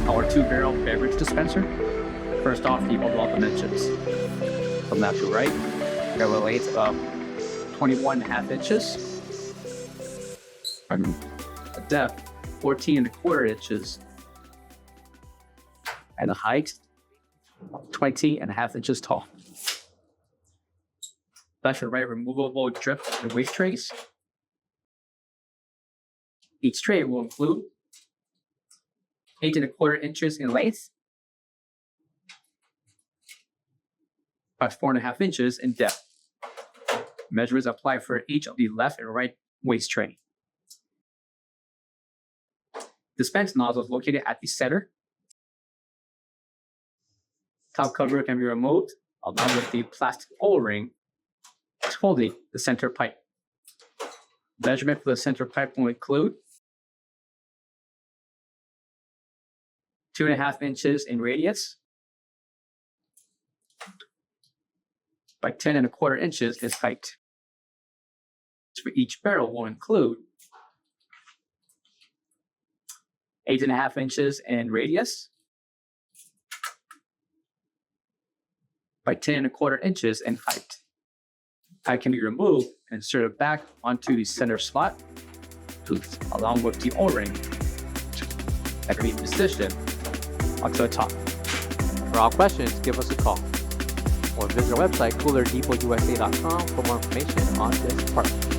our 2-barrel beverage dispenser. First off, the overall dimensions. From left to right, we have a length of 21.5 inches. A depth, 14.25 inches. And a height, 20.5 inches tall. Left and right removable drip and waste trays. Each tray will include 8.25 inches in length by 4.5 inches in depth. Measurements apply for each of the left and right waste tray. Dispense nozzle is located at the center. Top cover can be removed along with the plastic O-ring holding the center pipe. Measurement for the center pipe will include 2.5 inches in radius by 10.25 inches in height. For each barrel will include 8.5 inches in radius by 10.25 inches in height. Pipe can be removed and inserted back onto the center slot along with the O-ring that can be positioned onto the top. For all questions, give us a call or visit our website, coolerdepotUSA.com for more information on this part.